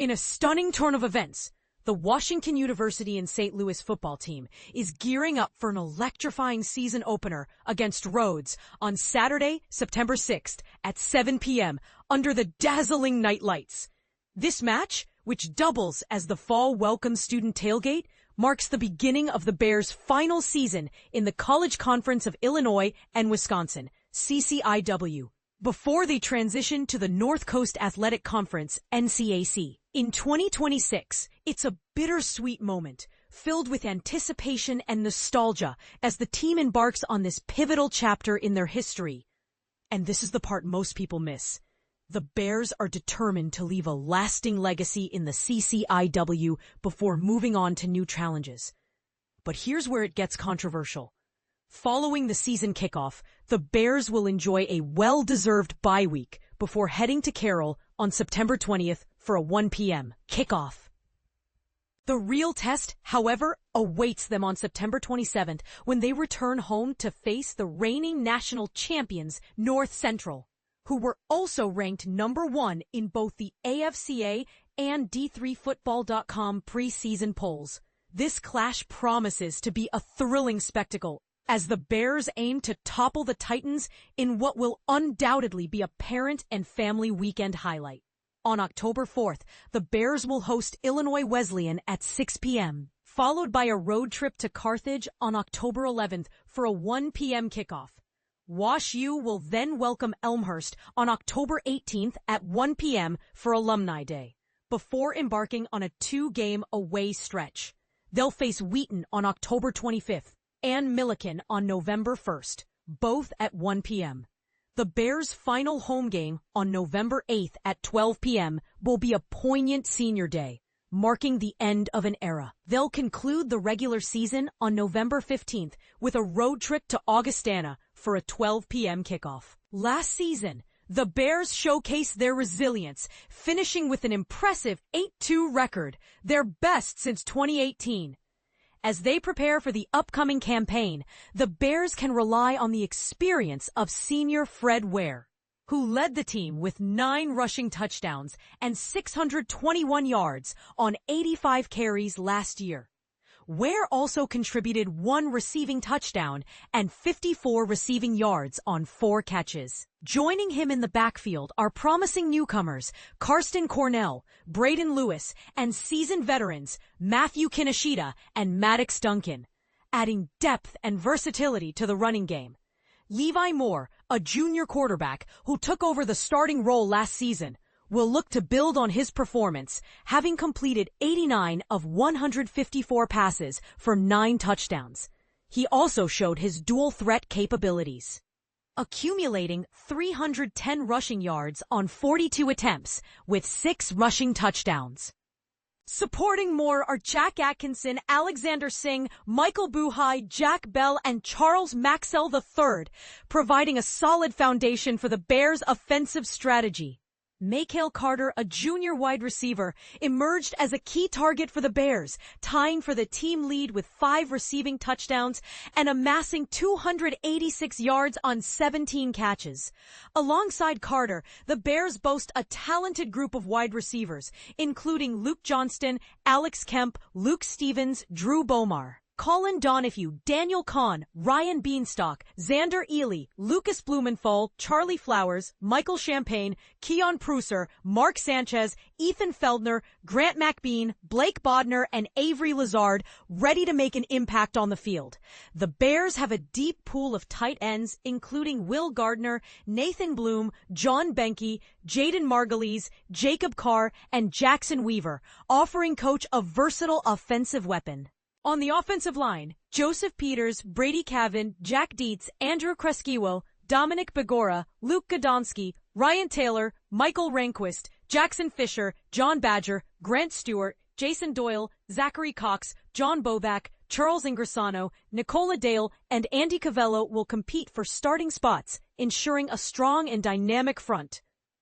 In a stunning turn of events, the Washington University in St. Louis football team is gearing up for an electrifying season opener against Rhodes on Saturday, September 6th at 7 p.m. under the dazzling night lights. This match, which doubles as the fall welcome student tailgate, marks the beginning of the Bears' final season in the College Conference of Illinois and Wisconsin, CCIW, before they transition to the North Coast Athletic Conference, NCAC. In 2026, it's a bittersweet moment, filled with anticipation and nostalgia as the team embarks on this pivotal chapter in their history. And this is the part most people miss. The Bears are determined to leave a lasting legacy in the CCIW before moving on to new challenges. But here's where it gets controversial. Following the season kickoff, the Bears will enjoy a well-deserved bye week before heading to Carroll on September 20th for a 1 p.m. kickoff. The real test, however, awaits them on September 27th when they return home to face the reigning national champions, North Central, who were also ranked number 1 in both the AFCA and D3Football.com preseason polls. This clash promises to be a thrilling spectacle as the Bears aim to topple the Titans in what will undoubtedly be a parent and family weekend highlight. On October 4th, the Bears will host Illinois Wesleyan at 6 p.m., followed by a road trip to Carthage on October 11th for a 1 p.m. kickoff. WashU will then welcome Elmhurst on October 18th at 1 p.m. for Alumni Day, before embarking on a 2-game away stretch. They'll face Wheaton on October 25th and Milliken on November 1st, both at 1 p.m. The Bears' final home game on November 8th at 12 p.m. will be a poignant senior day, marking the end of an era. They'll conclude the regular season on November 15th with a road trip to Augustana for a 12 p.m. kickoff. Last season, the Bears showcased their resilience, finishing with an impressive 8-2 record, their best since 2018. As they prepare for the upcoming campaign, the Bears can rely on the experience of senior Fred Ware, who led the team with 9 rushing touchdowns and 621 yards on 85 carries last year. Ware also contributed 1 receiving touchdown and 54 receiving yards on 4 catches. Joining him in the backfield are promising newcomers Karsten Cornell, Braden Lewis, and seasoned veterans Matthew Kinishida and Maddox Duncan, adding depth and versatility to the running game. Levi Moore, a junior quarterback who took over the starting role last season, will look to build on his performance, having completed 89 of 154 passes for 9 touchdowns. He also showed his dual threat capabilities, accumulating 310 rushing yards on 42 attempts with 6 rushing touchdowns. Supporting Moore are Jack Atkinson, Alexander Singh, Michael Buhai, Jack Bell, and Charles Maxwell III, providing a solid foundation for the Bears' offensive strategy. Mikhail Carter, a junior wide receiver, emerged as a key target for the Bears, tying for the team lead with 5 receiving touchdowns and amassing 286 yards on 17 catches. Alongside Carter, the Bears boast a talented group of wide receivers, including Luke Johnston, Alex Kemp, Luke Stevens, Drew Bomar, Colin Donahue, Daniel Kahn, Ryan Beanstalk, Xander Ely, Lucas Blumenthal, Charlie Flowers, Michael Champagne, Keon Prusser, Mark Sanchez, Ethan Feldner, Grant McBean, Blake Bodner, and Avery Lazard ready to make an impact on the field. The Bears have a deep pool of tight ends, including Will Gardner, Nathan Bloom, John Benke, Jaden Margulies, Jacob Carr, and Jackson Weaver, offering coach a versatile offensive weapon. On the offensive line, Joseph Peters, Brady Cavan, Jack Dietz, Andrew Kreskiwo, Dominic Begora, Luke Godonsky, Ryan Taylor, Michael Rehnquist, Jackson Fisher, John Badger, Grant Stewart, Jason Doyle, Zachary Cox, John Bobak, Charles Ingressano, Nicola Dale, and Andy Cavello will compete for starting spots, ensuring a strong and dynamic front.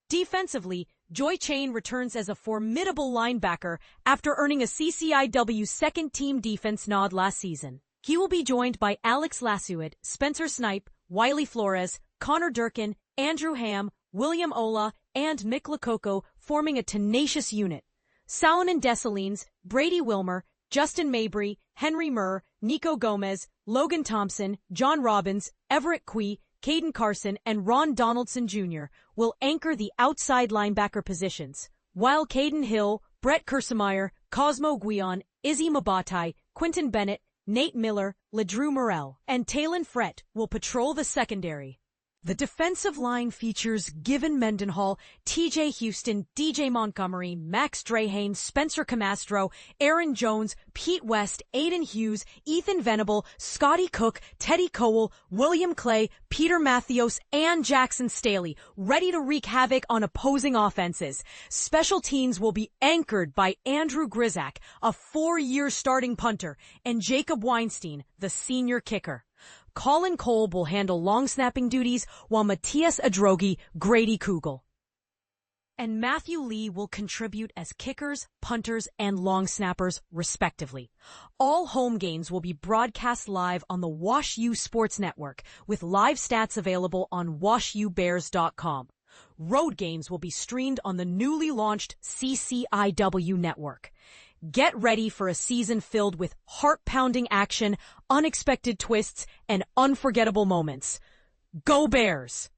Defensively, Joy Chain returns as a formidable linebacker after earning a CCIW second-team defense nod last season. He will be joined by Alex Lasuit, Spencer Snipe, Wiley Flores, Connor Durkin, Andrew Ham, William Ola, and Mick Lococo, forming a tenacious unit. Salomon Dessalines, Brady Wilmer, Justin Mabry, Henry Murr, Nico Gomez, Logan Thompson, John Robbins, Everett Quee, Caden Carson, and Ron Donaldson Jr. will anchor the outside linebacker positions, while Caden Hill, Brett Kersemeyer, Cosmo Guion, Izzy Mabatai, Quentin Bennett, Nate Miller, LeDrew Morrell, and Talon Frett will patrol the secondary. The defensive line features Given Mendenhall, TJ Houston, DJ Montgomery, Max Drahane, Spencer Camastro, Aaron Jones, Pete West, Aiden Hughes, Ethan Venable, Scotty Cook, Teddy Cowell, William Clay, Peter Matthews, and Jackson Staley, ready to wreak havoc on opposing offenses. Special teams will be anchored by Andrew Grizak, a 4-year starting punter, and Jacob Weinstein, the senior kicker. Colin Kolb will handle long snapping duties, while Matthias Adrogi, Grady Kugel, and Matthew Lee will contribute as kickers, punters, and long snappers, respectively. All home games will be broadcast live on the WashU Sports Network, with live stats available on WashUBears.com. Road games will be streamed on the newly launched CCIW network. Get ready for a season filled with heart-pounding action, unexpected twists, and unforgettable moments. Go Bears!